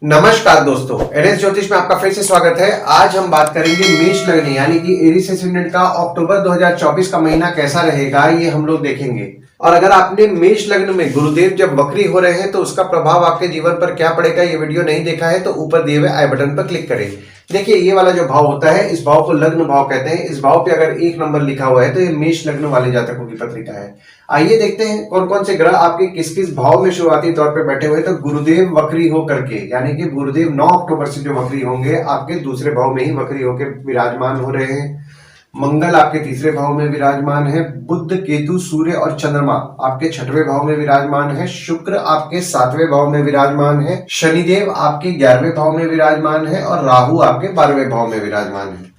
नमस्कार दोस्तों, एनएस ज्योतिष में आपका फिर से स्वागत है। आज हम बात करेंगे मेष लग्न यानी कि एरीज एसेंडेंट का अक्टूबर 2024 का महीना कैसा रहेगा, ये हम लोग देखेंगे। और अगर आपने मेष लग्न में गुरुदेव जब वक्री हो रहे हैं तो उसका प्रभाव आपके जीवन पर क्या पड़ेगा, ये वीडियो नहीं देखा है तो ऊपर दिए हुए आई बटन पर क्लिक करें। देखिए, ये वाला जो भाव होता है, इस भाव को लग्न भाव कहते हैं। इस भाव पे अगर 1 नंबर लिखा हुआ है तो ये मेष लग्न वाले जातकों की पत्रिका है। आइए देखते हैं कौन कौन से ग्रह आपके किस किस भाव में शुरुआती तौर पे बैठे हुए। तो गुरुदेव वक्री हो करके, यानी कि गुरुदेव 9 अक्टूबर से जो वक्री होंगे, आपके दूसरे भाव में ही वक्री होकर विराजमान हो रहे हैं। मंगल आपके तीसरे भाव में विराजमान है। बुध, केतु, सूर्य और चंद्रमा आपके 6वें भाव में विराजमान है। शुक्र आपके 7वें भाव में विराजमान है। शनिदेव आपके 11वें भाव में विराजमान है और राहु आपके 12वें भाव में विराजमान है।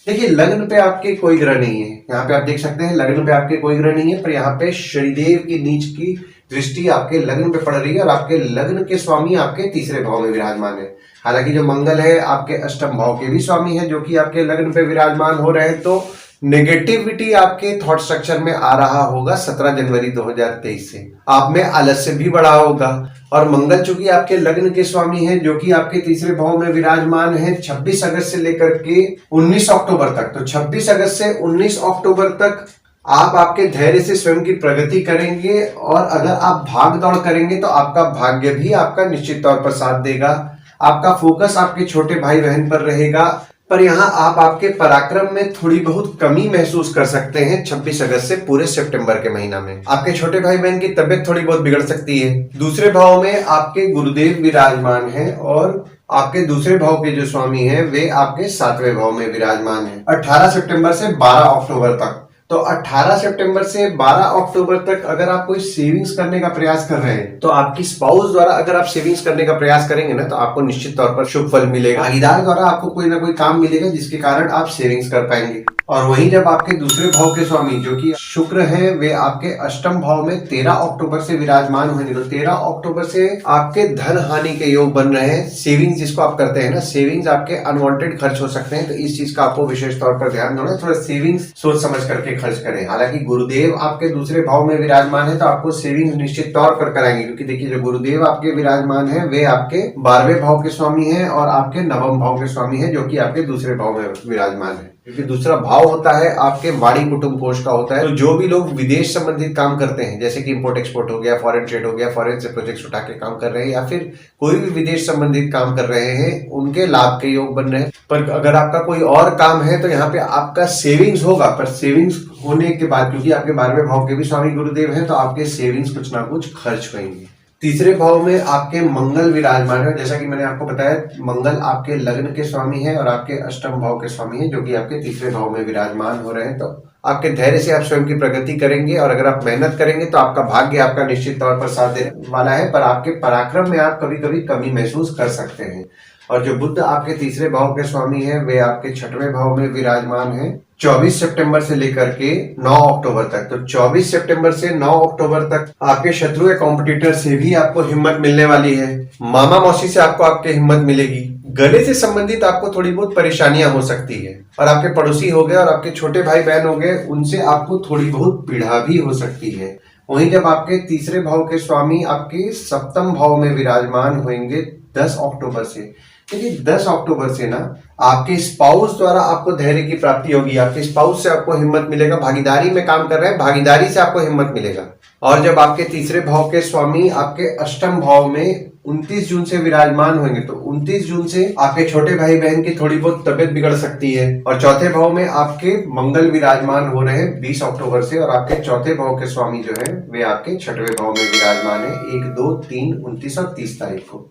देखिए, लग्न पे आपके कोई ग्रह नहीं है। यहाँ पे आप देख सकते हैं लग्न पे आपके कोई ग्रह नहीं है, पर यहाँ पे शनिदेव की नीच की दृष्टि आपके लग्न पे पड़ रही है और आपके लग्न के स्वामी आपके तीसरे भाव में विराजमान है। हालांकि जो मंगल है आपके अष्टम भाव के भी स्वामी है, जो कि आपके लग्न पे विराजमान हो रहे हैं। तो नेगेटिविटी आपके थॉट स्ट्रक्चर में आ रहा होगा 17 जनवरी 2023 से। आप में आलस्य भी बढ़ा होगा। और मंगल चूंकि आपके लग्न के स्वामी है, जो कि आपके तीसरे भाव में विराजमान है 26 अगस्त से लेकर के 19 अक्टूबर तक। तो 26 अगस्त से 19 अक्टूबर तक आप आपके धैर्य से स्वयं की प्रगति करेंगे। और अगर आप भाग दौड़ करेंगे तो आपका भाग्य भी आपका निश्चित तौर पर साथ देगा। आपका फोकस आपके छोटे भाई बहन पर रहेगा, पर यहाँ आप आपके पराक्रम में थोड़ी बहुत कमी महसूस कर सकते हैं 26 अगस्त से पूरे सितंबर के महीना में। आपके छोटे भाई बहन की तबियत थोड़ी बहुत बिगड़ सकती है। दूसरे भाव में आपके गुरुदेव विराजमान हैं और आपके दूसरे भाव के जो स्वामी हैं वे आपके 7वें भाव में विराजमान हैं 18 सितंबर से 12 अक्टूबर तक। तो 18 सितंबर से 12 अक्टूबर तक अगर आप कोई सेविंग्स करने का प्रयास कर रहे हैं तो आपकी स्पाउस द्वारा अगर आप सेविंग्स करने का प्रयास करेंगे ना, तो आपको निश्चित तौर पर शुभ फल मिलेगा। भागीदार द्वारा आपको कोई ना कोई काम मिलेगा जिसके कारण आप सेविंग्स कर पाएंगे। और वहीं जब आपके दूसरे भाव के स्वामी जो कि शुक्र है, वे आपके अष्टम भाव में 13 अक्टूबर से विराजमान होंगे। तो 13 अक्टूबर से आपके धन हानि के योग बन रहे हैं। सेविंग्स जिसको आप करते हैं ना, सेविंग्स आपके अनवांटेड खर्च हो सकते हैं, तो इस चीज का आपको विशेष तौर पर ध्यान देना है। थोड़ा सेविंग्स सोच समझ करके खर्च करें। हालांकि गुरुदेव आपके दूसरे भाव में विराजमान है तो आपको सेविंग्स निश्चित तौर पर कराएंगे, क्योंकि देखिए जो गुरुदेव आपके विराजमान है वे आपके 12वें भाव के स्वामी हैं और आपके 9वें भाव के स्वामी हैं, जो कि आपके दूसरे भाव में विराजमान है। क्योंकि दूसरा भाव होता है आपके वाणी कुटुंब कोष का होता है। तो जो भी लोग विदेश संबंधित काम करते हैं, जैसे कि इंपोर्ट एक्सपोर्ट हो गया, फॉरेन ट्रेड हो गया, फॉरेन से प्रोजेक्ट्स उठा के काम कर रहे हैं, या फिर कोई भी विदेश संबंधित काम कर रहे हैं, उनके लाभ के योग बन रहे हैं। पर अगर आपका कोई और काम है तो यहाँ पे आपका सेविंग्स होगा, पर सेविंग्स होने के बाद क्योंकि आपके 12वें भाव के भी स्वामी गुरुदेव हैं, तो आपके सेविंग्स कुछ ना कुछ खर्च होंगे। तीसरे भाव में आपके मंगल विराजमान है। जैसा कि मैंने आपको बताया, मंगल आपके लग्न के स्वामी है और आपके अष्टम भाव के स्वामी है, जो कि आपके तीसरे भाव में विराजमान हो रहे हैं। तो आपके धैर्य से आप स्वयं की प्रगति करेंगे और अगर आप मेहनत करेंगे तो आपका भाग्य आपका निश्चित तौर पर साथ देने वाला है। पर आपके पराक्रम में आप कभी कभी कमी महसूस कर सकते हैं। और जो बुध आपके तीसरे भाव के स्वामी है, वे आपके 6वें भाव में विराजमान है 24 सितंबर से लेकर के 9 अक्टूबर तक। तो 24 सितंबर से 9 अक्टूबर तक आपके शत्रु या कॉम्पिटिटर से भी आपको हिम्मत मिलने वाली है। मामा मौसी से आपको आपकी हिम्मत मिलेगी। गले से संबंधित आपको थोड़ी बहुत परेशानियां हो सकती है। और आपके पड़ोसी हो गए और आपके छोटे भाई बहन हो गए, उनसे आपको थोड़ी बहुत पीड़ा भी हो सकती है। वहीं जब आपके तीसरे भाव के स्वामी आपके 7वें भाव में विराजमान होंगे 10 अक्टूबर से। देखिए 10 अक्टूबर से ना आपके स्पाउस द्वारा आपको धैर्य की प्राप्ति होगी। आपके स्पाउस से आपको हिम्मत मिलेगा। भागीदारी में काम कर रहे हैं, भागीदारी से आपको हिम्मत मिलेगा। और जब आपके तीसरे भाव के स्वामी आपके अष्टम भाव में 29 जून से विराजमान होंगे, तो 29 जून से आपके छोटे भाई बहन की थोड़ी बहुत तबियत बिगड़ सकती है। और चौथे भाव में आपके मंगल विराजमान हो रहे हैं 20 अक्टूबर से और आपके चौथे भाव के स्वामी जो है वे आपके 6वें भाव में विराजमान है 1, 2, 3, 29 और 30 तारीख को।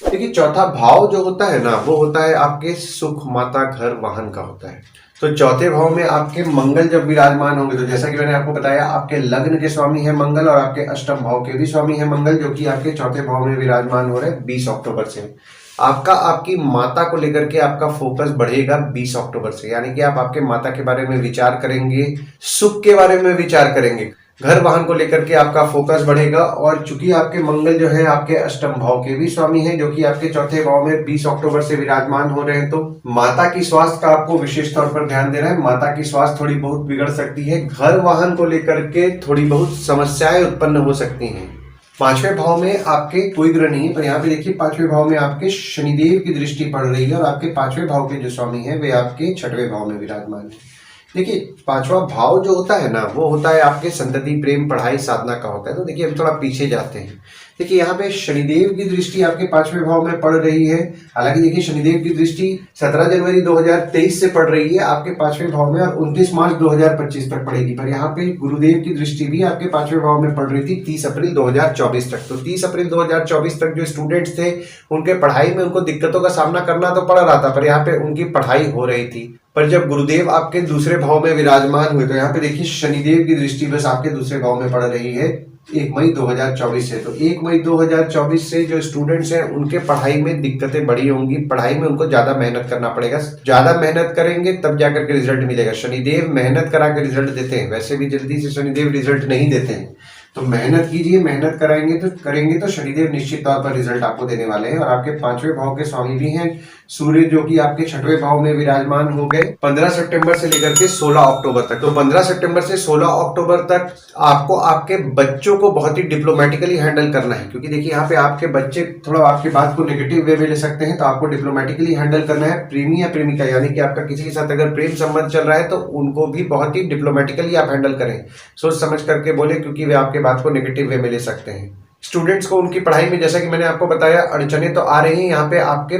देखिए चौथा भाव जो होता है ना, वो होता है आपके सुख, माता, घर, वाहन का होता है। तो चौथे भाव में आपके मंगल जब विराजमान होंगे, तो जैसा कि मैंने आपको बताया, आपके लग्न के स्वामी है मंगल और आपके अष्टम भाव के भी स्वामी है मंगल, जो कि आपके चौथे भाव में विराजमान हो रहे हैं 20 अक्टूबर से। आपका आपकी माता को लेकर के आपका फोकस बढ़ेगा 20 अक्टूबर से, यानी कि आप आपके माता के बारे में विचार करेंगे, सुख के बारे में विचार करेंगे, घर वाहन को लेकर के आपका फोकस बढ़ेगा। और चूंकि आपके मंगल जो है आपके अष्टम भाव के भी स्वामी हैं, जो कि आपके चौथे भाव में 20 अक्टूबर से विराजमान हो रहे हैं, तो माता की स्वास्थ्य का आपको विशेष तौर पर ध्यान देना है। माता की स्वास्थ्य थोड़ी बहुत बिगड़ सकती है। घर वाहन को लेकर के थोड़ी बहुत समस्याएं उत्पन्न हो सकती हैं। पांचवें भाव में आपके कोई ग्रह नहीं है, पर यहाँ पे देखिए पांचवें भाव में आपके शनिदेव की दृष्टि पड़ रही है और आपके पांचवें भाव के जो स्वामी है वे आपके छठवें भाव में विराजमान है। देखिए पांचवा भाव जो होता है ना वो होता है आपके संतति, प्रेम, पढ़ाई, साधना का होता है। तो देखिए हम थोड़ा पीछे जाते हैं। देखिए यहाँ पे शनिदेव की दृष्टि आपके पांचवें भाव में पड़ रही है। हालांकि देखिए शनिदेव की दृष्टि 17 जनवरी 2023 से पड़ रही है आपके पांचवें भाव में और 29 मार्च 2025 तक पड़ेगी। पर यहाँ पे गुरुदेव की दृष्टि भी आपके पांचवें भाव में पड़ रही थी 30 अप्रैल 2024 तक। तो 30 अप्रैल 2024 तक जो स्टूडेंट्स थे उनके पढ़ाई में उनको दिक्कतों का सामना करना तो पड़ रहा था, पर यहाँ पे उनकी पढ़ाई हो रही थी। पर जब गुरुदेव आपके दूसरे भाव में विराजमान हुए तो यहाँ पे देखिए शनिदेव की दृष्टि बस आपके दूसरे भाव में पड़ रही है 1 मई 2024 से। तो 1 मई 2024 से जो स्टूडेंट्स हैं उनके पढ़ाई में दिक्कतें बड़ी होंगी, पढ़ाई में उनको ज्यादा मेहनत करना पड़ेगा। ज्यादा मेहनत करेंगे तब जाकर के रिजल्ट मिलेगा। शनिदेव मेहनत करा के रिजल्ट देते हैं, वैसे भी जल्दी से शनिदेव रिजल्ट नहीं देते हैं। तो मेहनत कीजिए, मेहनत करेंगे तो शनिदेव निश्चित तौर पर रिजल्ट आपको देने वाले हैं। और आपके पांचवें भाव के स्वामी भी हैं सूर्य, जो कि आपके छठवें भाव में विराजमान हो गए 15 सितंबर से लेकर के 16 अक्टूबर तक। तो 15 सितंबर से 16 अक्टूबर तक आपको आपके बच्चों को बहुत ही डिप्लोमेटिकली हैंडल करना है, क्योंकि देखिए यहाँ पे आपके बच्चे थोड़ा आपकी बात को नेगेटिव वे में ले सकते हैं। तो आपको डिप्लोमेटिकली हैंडल करना है। प्रेमी या प्रेमिका यानी कि आपका किसी के साथ अगर प्रेम संबंध चल रहा है तो उनको भी बहुत ही डिप्लोमेटिकली आप हैंडल करें, सोच समझ करके बोले, क्योंकि वे आपके बात को नेगेटिव वे में ले सकते हैं। स्टूडेंट्स को उनकी पढ़ाई में जैसा कि मैंने आपको बताया अड़चने तो आ रही हैं, यहाँ पे आपके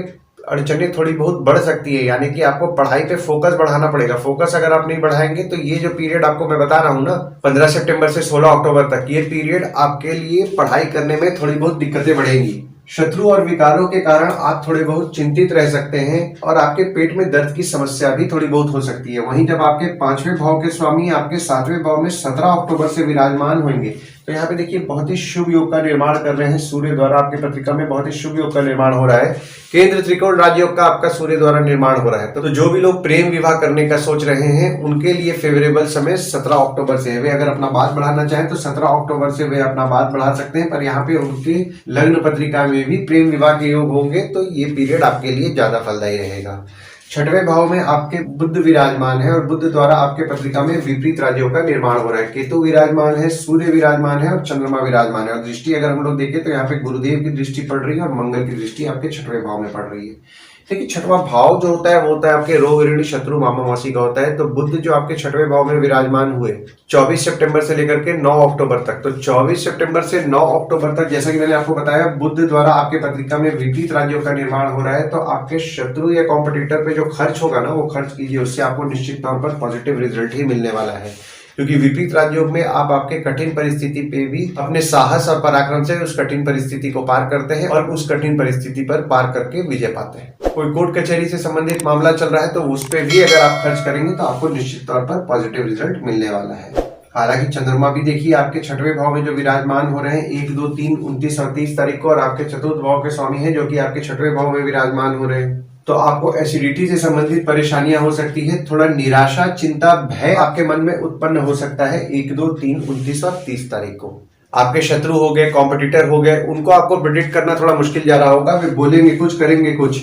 अड़चने थोड़ी बहुत बढ़ सकती है, यानी कि आपको पढ़ाई पे फोकस बढ़ाना पड़ेगा। फोकस अगर आप नहीं बढ़ाएंगे तो ये जो पीरियड आपको मैं बता रहा हूँ ना 15 सितंबर से 16 अक्टूबर तक, ये पीरियड आपके लिए पढ़ाई करने में थोड़ी बहुत दिक्कतें बढ़ेंगी। शत्रु और विकारों के कारण आप थोड़े बहुत चिंतित रह सकते हैं और आपके पेट में दर्द की समस्या भी थोड़ी बहुत हो सकती है। वहीं जब आपके पांचवें भाव के स्वामी आपके सातवें भाव में 17 अक्टूबर से विराजमान होंगे तो यहाँ पे देखिए बहुत ही शुभ योग का निर्माण कर रहे हैं सूर्य द्वारा। आपकी पत्रिका में बहुत ही शुभ योग का निर्माण हो रहा है। केंद्र त्रिकोण राजयोग का आपका सूर्य द्वारा निर्माण हो रहा है। तो जो भी लोग प्रेम विवाह करने का सोच रहे हैं उनके लिए फेवरेबल समय 17 अक्टूबर से है। वे अगर अपना बात बढ़ाना चाहें तो 17 अक्टूबर से वे अपना बात बढ़ा सकते हैं, पर यहाँ पे उनकी लग्न पत्रिका में भी प्रेम विवाह के योग होंगे, तो ये पीरियड आपके लिए ज्यादा फलदायी रहेगा। छठवें भाव में आपके बुध विराजमान है और बुध द्वारा आपके पत्रिका में विपरीत राज्यों का निर्माण हो रहा है। केतु विराजमान है, सूर्य विराजमान है और चंद्रमा विराजमान है। और दृष्टि अगर हम लोग देखें तो यहाँ पे गुरुदेव की दृष्टि पड़ रही है और मंगल की दृष्टि आपके छठवें भाव में पड़ रही है। देखिए छठवां भाव जो होता है वो होता है आपके रोग, ऋण, शत्रु, मामा मासी का होता है। तो बुध जो आपके छठवें भाव में विराजमान हुए 24 सितंबर से लेकर के 9 अक्टूबर तक। तो 24 सितंबर से 9 अक्टूबर तक जैसा कि मैंने आपको बताया बुध द्वारा आपके पत्रिका में विपरीत राज्यों का निर्माण हो रहा है। तो आपके शत्रु या कॉम्पिटिटर पे जो खर्च होगा ना वो खर्च कीजिए, उससे आपको निश्चित तौर पर पॉजिटिव रिजल्ट ही मिलने वाला है। क्योंकि विपरीत राजयोग में आप आपके कठिन परिस्थिति पे भी अपने साहस और पराक्रम से उस कठिन परिस्थिति को पार करते हैं और उस कठिन परिस्थिति पर पार करके विजय पाते हैं। कोई कोर्ट कचहरी से संबंधित मामला चल रहा है तो उस पे भी अगर आप खर्च करेंगे तो आपको निश्चित तौर पर पॉजिटिव रिजल्ट मिलने वाला है। हालांकि चंद्रमा भी देखिए आपके छठवें भाव में जो विराजमान हो रहे हैं 1, 2, 3, 29 और 30 तारीख को, और आपके चतुर्थ भाव के स्वामी हैं जो कि आपके छठवें भाव में विराजमान हो रहे हैं। तो आपको एसिडिटी से संबंधित परेशानियां हो सकती है। थोड़ा निराशा, चिंता, भय आपके मन में उत्पन्न हो सकता है 1, 2, 3, 29 और 30 तारीख को। आपके शत्रु हो गए, कॉम्पिटिटर हो गए, उनको आपको प्रेडिक्ट करना थोड़ा मुश्किल जा रहा होगा। वे बोलेंगे कुछ, करेंगे कुछ,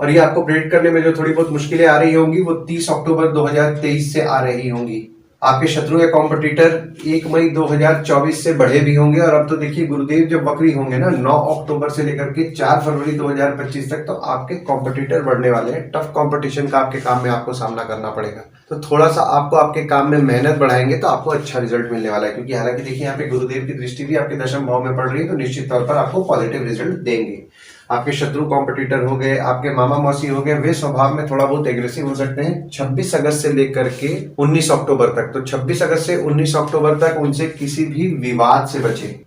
और ये आपको प्रेडिक्ट करने में जो थोड़ी बहुत मुश्किलें आ रही होंगी वो 30 अक्टूबर 2023 से आ रही होंगी। आपके शत्रु या कॉम्पिटिटर 1 मई 2024 से बढ़े भी होंगे। और अब तो देखिए गुरुदेव जब वक्री होंगे ना 9 अक्टूबर से लेकर के 4 फरवरी 2025 तक, तो आपके कॉम्पिटिटर बढ़ने वाले हैं। टफ कंपटीशन का आपके काम में आपको सामना करना पड़ेगा। तो थोड़ा सा आपको आपके काम में मेहनत बढ़ाएंगे तो आपको अच्छा रिजल्ट मिलने वाला है। क्योंकि हालांकि देखिए यहाँ पे गुरुदेव की दृष्टि भी आपके दशम भाव में पड़ रही है, तो निश्चित तौर पर आपको पॉजिटिव रिजल्ट देंगे। आपके शत्रु कॉम्पिटिटर हो गए, आपके मामा मौसी हो गए, वे स्वभाव में थोड़ा बहुत एग्रेसिव हो सकते हैं 26 अगस्त से लेकर के 19 अक्टूबर तक। तो 26 अगस्त से 19 अक्टूबर तक उनसे किसी भी विवाद से बचें।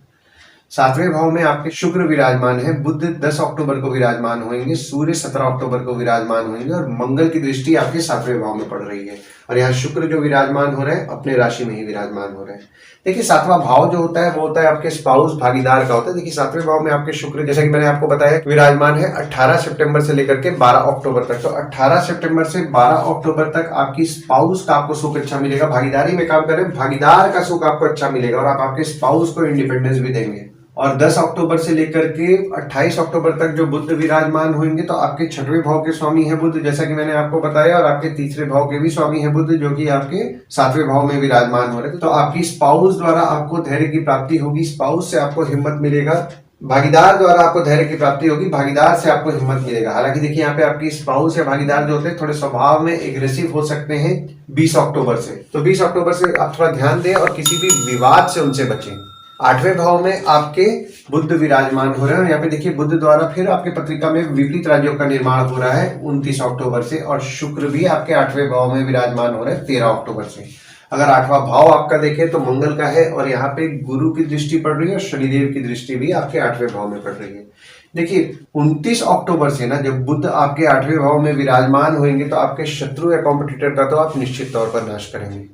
सातवें भाव में आपके शुक्र विराजमान है, बुध 10 अक्टूबर को विराजमान होंगे, सूर्य 17 अक्टूबर को विराजमान होंगे और मंगल की दृष्टि आपके सातवें भाव में पड़ रही है। और यहाँ शुक्र जो विराजमान हो रहे हैं अपने राशि में ही विराजमान हो रहे हैं। देखिए सातवां भाव जो होता है वो होता है आपके स्पाउस, भागीदार का होता है। देखिए सातवें भाव में आपके शुक्र जैसा कि मैंने आपको बताया विराजमान है 18 सितंबर से लेकर के 12 अक्टूबर तक। तो 18 सितंबर से 12 अक्टूबर तक आपकी स्पाउस का आपको सुख अच्छा मिलेगा। भागीदारी में काम करें, भागीदार का सुख आपको अच्छा मिलेगा और आप आपके स्पाउस को इंडिपेंडेंस भी देंगे। और 10 अक्टूबर से लेकर के 28 अक्टूबर तक जो बुध विराजमान होंगे तो आपके 6वें भाव के स्वामी है बुध, जैसा कि मैंने आपको बताया, और आपके तीसरे भाव के भी स्वामी है बुध, जो कि आपके 7वें भाव में विराजमान हो रहे हैं। तो आपकी स्पाउस द्वारा आपको धैर्य की प्राप्ति होगी, स्पाउस से आपको हिम्मत मिलेगा, भागीदार द्वारा आपको धैर्य की प्राप्ति होगी, भागीदार से आपको हिम्मत मिलेगा। हालांकि देखिए यहाँ पे आपकी स्पाउस या भागीदार जो होते हैं थोड़े स्वभाव में एग्रेसिव हो सकते हैं 20 अक्टूबर से, तो 20 अक्टूबर से आप थोड़ा ध्यान दें और किसी भी विवाद से उनसे बचें। 8वें भाव में आपके बुध विराजमान हो रहे हैं, यहाँ पे देखिए बुध द्वारा फिर आपके पत्रिका में विपरीत राज्यों का निर्माण हो रहा है 29 अक्टूबर से, और शुक्र भी आपके 8वें भाव में विराजमान हो रहे हैं 13 अक्टूबर से। अगर 8वां भाव आपका देखें तो मंगल का है, और यहाँ पे गुरु की दृष्टि पड़ रही है और शनिदेव की दृष्टि भी आपके 8वें भाव में पड़ रही है। देखिए 29 अक्टूबर से ना जब बुध आपके 8वें भाव में विराजमान होंगे तो आपके शत्रु या कॉम्पिटिटर का तो आप निश्चित तौर पर नाश करेंगे।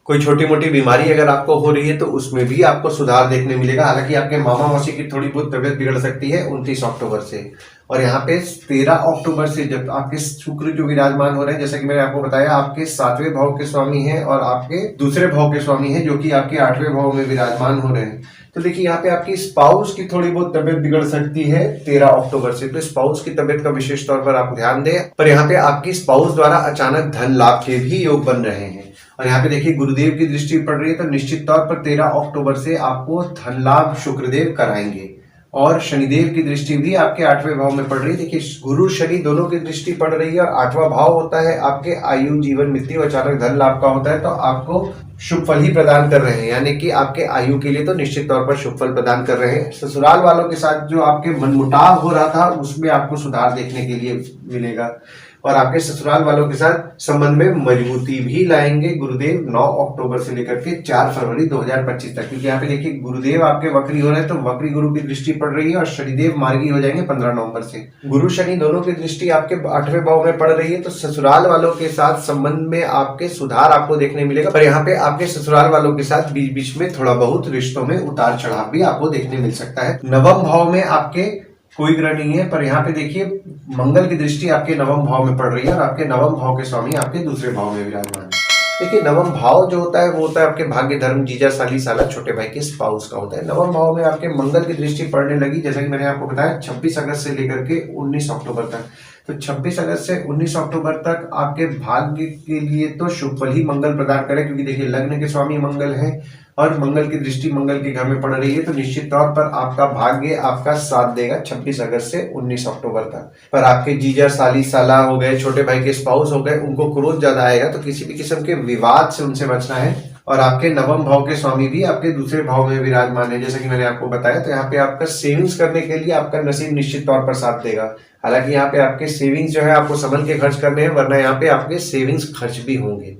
कोई छोटी मोटी बीमारी अगर आपको हो रही है तो उसमें भी आपको सुधार देखने मिलेगा। हालांकि आपके मामा मौसी की थोड़ी बहुत तबियत बिगड़ सकती है 29 अक्टूबर से। और यहाँ पे 13 अक्टूबर से जब आपके शुक्र जो विराजमान हो रहे हैं, जैसे कि मैंने आपको बताया, आपके 7वें भाव के स्वामी हैं और आपके दूसरे भाव के स्वामी हैं, जो कि आपके 8वें भाव में विराजमान हो रहे हैं। तो देखिए यहाँ पे आपकी स्पाउस की थोड़ी बहुत तबियत बिगड़ सकती है 13 अक्टूबर से, तो स्पाउस की तबियत का विशेष तौर पर आप ध्यान दें। पर यहाँ पे आपकी स्पाउस द्वारा अचानक धन लाभ के भी योग बन रहे हैं। और यहाँ पे देखिए गुरुदेव की दृष्टि पड़ रही है, तो निश्चित तौर पर 13 अक्टूबर से आपको धन लाभ शुक्रदेव कराएंगे। और शनिदेव की दृष्टि भी आपके 8वें भाव में पड़ रही है। देखिए गुरु शनि दोनों की दृष्टि पड़ रही है, और 8वां भाव होता है आपके आयु जीवन मृत्यु अचानक धन लाभ का होता है, तो आपको शुभ फल ही प्रदान कर रहे हैं, यानी कि आपके आयु के लिए तो निश्चित तौर पर शुभ फल प्रदान कर रहे हैं। ससुराल वालों के साथ जो आपके मनमुटाव हो रहा था उसमें आपको सुधार देखने के लिए मिलेगा, और आपके ससुराल वालों के साथ संबंध में मजबूती भी लाएंगे गुरुदेव 9 अक्टूबर से लेकर के 4 फरवरी 2025 तक। क्योंकि यहाँ पे देखिए गुरुदेव आपके वक्री हो रहे हैं, तो वक्री गुरु की दृष्टि पड़ रही है, और शनिदेव मार्गी हो जाएंगे 15 नवंबर से। गुरु शनि दोनों की दृष्टि आपके 8वें भाव में पड़ रही है, तो ससुराल वालों के साथ संबंध में आपके सुधार आपको देखने मिलेगा। पर यहाँ पे आपके ससुराल वालों के साथ बीच बीच में थोड़ा बहुत रिश्तों में उतार चढ़ाव भी आपको देखने मिल सकता है। नवम भाव में आपके कोई ग्रह नहीं है, पर यहाँ पे देखिए मंगल की दृष्टि आपके नवम भाव में पड़ रही है, और आपके नवम भाव के स्वामी आपके दूसरे भाव में विराजमान है। देखिए नवम भाव जो होता है वो होता है आपके भाग्य धर्म जीजा साली साला छोटे भाई के स्पाउस का होता है। नवम भाव में आपके मंगल की दृष्टि पड़ने लगी, जैसा कि मैंने आपको बताया 26 अगस्त से लेकर के 19 अक्टूबर तक। तो 26 अगस्त से 19 अक्टूबर तक आपके भाग्य के लिए तो शुभ फल ही मंगल प्रदान करे, क्योंकि देखिए लग्न के स्वामी मंगल है और मंगल की दृष्टि मंगल के घर में पड़ रही है, तो निश्चित तौर पर आपका भाग्य आपका साथ देगा 26 अगस्त से 19 अक्टूबर तक। पर आपके जीजा साली साला हो गए, छोटे भाई के स्पाउस हो गए, उनको क्रोध ज्यादा आएगा, तो किसी भी किस्म के विवाद से उनसे बचना है। और आपके नवम भाव के स्वामी भी आपके दूसरे भाव में विराजमान है, जैसा कि मैंने आपको बताया। तो यहाँ पे आपका सेविंग्स करने के लिए आपका नसीब निश्चित तौर पर साथ देगा। हालांकि यहाँ पे आपके सेविंग्स जो है आपको संभल के खर्च करने हैं, वरना यहाँ पे आपके सेविंग्स खर्च भी होंगे।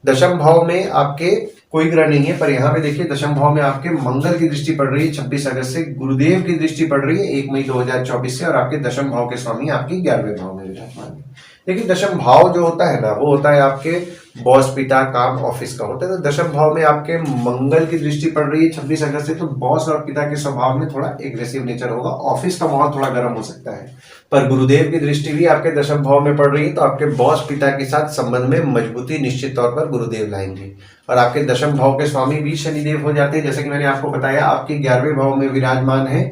दशम भाव में आपके कोई ग्रह नहीं है, पर यहाँ पे देखिए दशम भाव में आपके मंगल की दृष्टि पड़ रही है 26 अगस्त से, गुरुदेव की दृष्टि पड़ रही है 1 मई 2024 से, और आपके दशम भाव के स्वामी आपके 11वें भाव में विराजमान है। देखिए दशम भाव जो होता है ना वो होता है आपके बॉस पिता काम ऑफिस का होता है। तो दशम भाव में आपके मंगल की दृष्टि पड़ रही है 26 अगस्त से, तो बॉस और पिता के स्वभाव में थोड़ा एग्रेसिव नेचर होगा, ऑफिस का माहौल थोड़ा गर्म हो सकता है। पर गुरुदेव की दृष्टि भी आपके दशम भाव में पड़ रही है, तो आपके बॉस पिता के साथ संबंध में मजबूती निश्चित तौर पर गुरुदेव लाएंगे। और आपके दशम भाव के स्वामी भी शनिदेव हो जाते हैं, जैसे कि मैंने आपको बताया आपके 11वें भाव में विराजमान है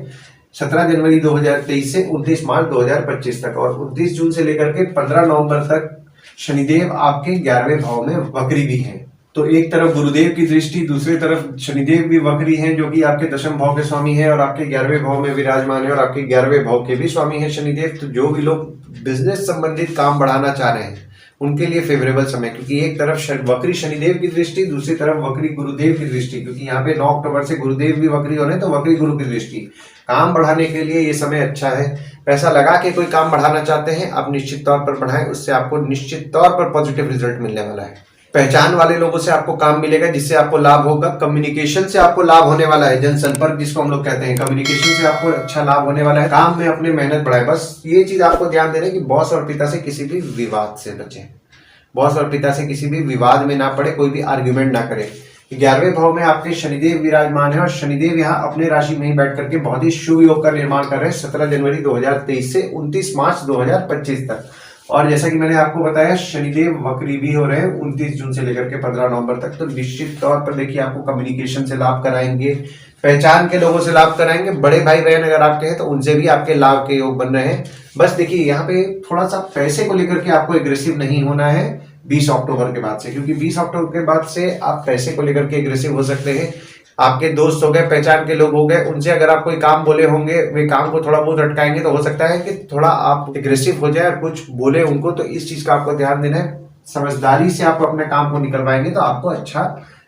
17 जनवरी 2023 से 29 मार्च 2025 तक, और 29 जून से लेकर के 15 नवंबर तक शनिदेव आपके 11वें भाव में वक्री भी हैं। तो एक तरफ गुरुदेव की दृष्टि, दूसरी तरफ शनिदेव भी वक्री हैं, जो कि आपके दशम भाव के स्वामी हैं और आपके 11वें भाव में विराजमान है, और आपके 11वें भाव के भी स्वामी हैं शनिदेव। तो जो भी लोग बिजनेस संबंधित काम बढ़ाना चाह रहे हैं उनके लिए फेवरेबल समय, क्योंकि एक तरफ वक्री शनिदेव की दृष्टि, दूसरी तरफ वक्री गुरुदेव की दृष्टि, क्योंकि यहाँ पे 9 अक्टूबर से गुरुदेव भी वक्री हो रहे हैं, तो वक्री गुरु की दृष्टि। काम बढ़ाने के लिए ये समय अच्छा है। पैसा लगा के कोई काम बढ़ाना चाहते हैं आप निश्चित तौर पर बढ़ाएं, उससे आपको निश्चित तौर पर पॉजिटिव रिजल्ट मिलने वाला है। पहचान वाले लोगों से आपको काम मिलेगा जिससे आपको लाभ होगा। कम्युनिकेशन से आपको लाभ होने वाला है, जनसंपर्क जिसको हम लोग कहते हैं, कम्युनिकेशन से आपको अच्छा लाभ होने वाला है। काम में अपने मेहनत बढ़ाए, बस ये चीज आपको ध्यान देना है कि बॉस और पिता से किसी भी विवाद से बचें, बॉस और पिता से किसी भी विवाद में ना पड़े, कोई भी आर्ग्यूमेंट ना करे। 11वें भाव में आपके शनिदेव विराजमान है, और शनिदेव यहाँ अपने राशि में ही बैठ करके बहुत ही शुभ योग का निर्माण कर रहे हैं 17 जनवरी 2023 से 29 मार्च 2025 तक। और जैसा कि मैंने आपको बताया शनिदेव वक्री भी हो रहे हैं 29 जून से लेकर के 15 नवंबर तक। तो निश्चित तौर पर देखिए आपको कम्युनिकेशन से लाभ कराएंगे, पहचान के लोगों से लाभ कराएंगे, बड़े भाई बहन अगर आपके हैं तो उनसे भी आपके लाभ के योग बन रहे हैं। बस देखिए यहाँ पे थोड़ा सा पैसे को लेकर के आपको एग्रेसिव नहीं होना है 20 अक्टूबर के बाद से, क्योंकि 20 अक्टूबर के बाद से आप पैसे को लेकर के एग्रेसिव हो सकते हैं। आपके दोस्त हो गए, पहचान के लोग हो गए, उनसे अगर आप कोई काम बोले होंगे, वे काम को थोड़ा बहुत अटकाएंगे तो हो सकता है कि थोड़ा आप एग्रेसिव हो जाए और कुछ बोले उनको, तो इस चीज का आपको ध्यान देना है। समझदारी से आप अपने काम को निकलवाएंगे तो आपको अच्छा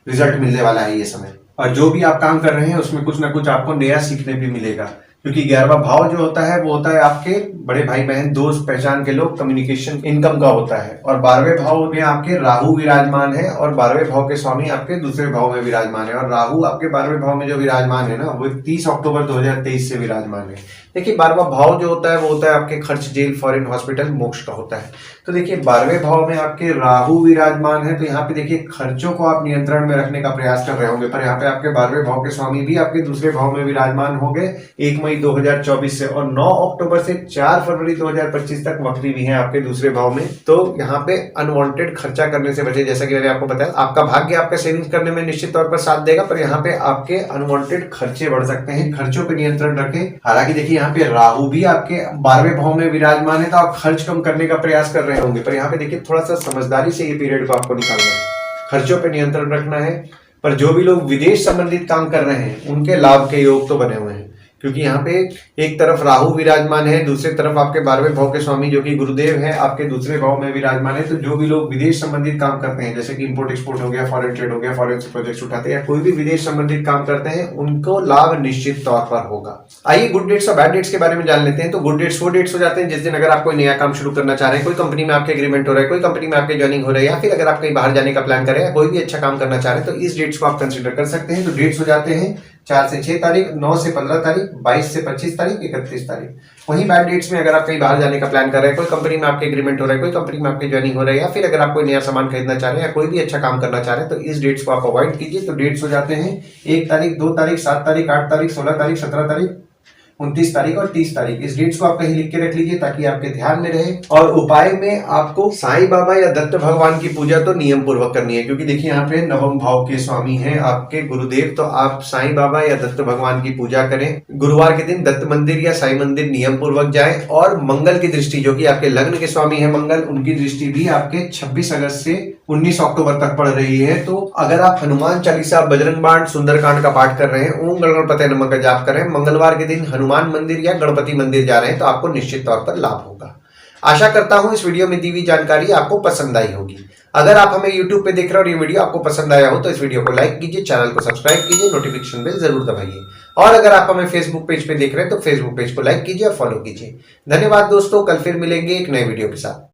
रिजल्ट मिलने वाला है ये समय। और जो भी आप काम कर रहे हैं उसमें कुछ ना कुछ आपको नया सीखने भी मिलेगा, क्योंकि 11वां भाव जो होता है वो होता है आपके बड़े भाई बहन, दोस्त, पहचान के लोग, कम्युनिकेशन, इनकम का होता है। और 12वें भाव में आपके राहु विराजमान है और 12वें भाव के स्वामी आपके दूसरे भाव में विराजमान है। और राहु आपके 12वें भाव में जो विराजमान है ना, वो 30 अक्टूबर 2023 से विराजमान है। देखिए 12वां भाव जो होता है वो होता है आपके खर्च, जेल, फॉरेन, हॉस्पिटल, मोक्ष का होता है। तो देखिए 12वें भाव में आपके राहु विराजमान है, तो यहाँ पे देखिए खर्चों को आप नियंत्रण में रखने का प्रयास कर रहे होंगे, पर यहाँ पे आपके 12वें भाव के स्वामी भी आपके दूसरे भाव में विराजमान हो गए 1 मई 2024 से, और 9 अक्टूबर से 4 फरवरी 2025 तक वक्री भी है आपके दूसरे भाव में। तो यहाँ पे अनवांटेड खर्चा करने से बचे। जैसा कि मैंने आपको बताया, आपका भाग्य आपका सेविंग्स करने में निश्चित तौर पर साथ देगा, पर यहाँ पे आपके अनवांटेड खर्चे बढ़ सकते हैं। खर्चों पर नियंत्रण रखें। हालांकि देखिए यहाँ पे राहु भी आपके 12वें भाव में विराजमान है, तो आप खर्च कम करने का प्रयास कर रहे होंगे, पर यहाँ पे देखिए थोड़ा सा समझदारी से ये पीरियड को आपको निकालना है, खर्चों पे नियंत्रण रखना है। पर जो भी लोग विदेश संबंधित काम कर रहे हैं उनके लाभ के योग तो बने हुए हैं, क्योंकि यहाँ पे एक तरफ राहु विराजमान है, दूसरी तरफ आपके 12वें भाव के स्वामी जो कि गुरुदेव है आपके दूसरे भाव में विराजमान है। तो जो भी लोग विदेश संबंधित काम करते हैं, जैसे कि इंपोर्ट एक्सपोर्ट हो गया, फॉरेन ट्रेड हो गया, फॉरेन से प्रोजेक्ट्स उठाते हैं, या कोई भी विदेश संबंधित काम करते हैं, उनको लाभ निश्चित तौर पर होगा। आइए गुड डेट्स और बैड डेट्स के बारे में जान लेते हैं। तो गुड डेट्स वो डेट्स हो जाते हैं जिस दिन अगर आप कोई नया काम शुरू करना चाह रहे हैं, कोई कंपनी में आपके एग्रीमेंट हो रहा है, कोई कंपनी में आपके ज्वाइनिंग हो रही है, या फिर अगर आप कहीं बाहर जाने का प्लान कर रहे हैं, कोई भी अच्छा काम करना चाह रहे हैं, तो इस डेट्स को आप कंसिडर कर सकते हैं। तो डेट्स हो जाते हैं 4 से 6 तारीख, 9 से 15 तारीख, 22 से 25 तारीख, 31 तारीख। वहीं बैड डेट्स में अगर आप कहीं बाहर जाने का प्लान कर रहे हैं, कोई कंपनी में आपके एग्रीमेंट हो रहा है, कोई कंपनी में आपकी ज्वाइनिंग हो रहा है, या फिर अगर आप कोई नया सामान खरीदना चाह रहे हैं या कोई भी अच्छा काम करना चाह रहे हैं, तो इस डेट्स को आप अवॉइड कीजिए। तो डेट्स हो जाते हैं 1 तारीख, 2 तारीख, 7 तारीख, 8 तारीख, 16 तारीख, 17 तारीख, 29 तारीख और 30 तारीख। इस डेट्स को आप कहीं लिख के रख लीजिए ताकि आपके ध्यान में रहे। और उपाय में आपको साईं बाबा या दत्त भगवान की पूजा तो नियम पूर्वक करनी है, क्योंकि देखिए यहाँ पे 9वें भाव के स्वामी हैं आपके गुरुदेव, तो आप साईं बाबा या दत्त भगवान की पूजा करें। गुरुवार के दिन दत्त मंदिर या साईं मंदिर नियम पूर्वक जाएं। और मंगल की दृष्टि, जो कि आपके लग्न के स्वामी है मंगल, उनकी दृष्टि भी आपके 26 अगस्त से 19 अक्टूबर तक पड़ रही है। तो अगर आप हनुमान चालीसा, बजरंग बाण, सुंदरकांड का पाठ कर रहे हैं, ओम गणपतये नमः का जाप कर रहे हैं, मंगलवार के दिन हनुमान मंदिर या गणपति मंदिर जा रहे हैं, तो आपको निश्चित तौर पर लाभ होगा। आशा करता हूं इस वीडियो में दी हुई जानकारी आपको पसंद आई होगी। अगर आप हमें YouTube पे देख रहे हो और ये वीडियो आपको पसंद आया हो तो इस वीडियो को लाइक कीजिए, चैनल को सब्सक्राइब कीजिए, नोटिफिकेशन बेल जरूर दबाइए। और अगर आप हमें Facebook पेज पे देख रहे हैं तो Facebook पेज को लाइक कीजिए और फॉलो कीजिए। धन्यवाद दोस्तों, कल फिर मिलेंगे एक नए वीडियो के साथ।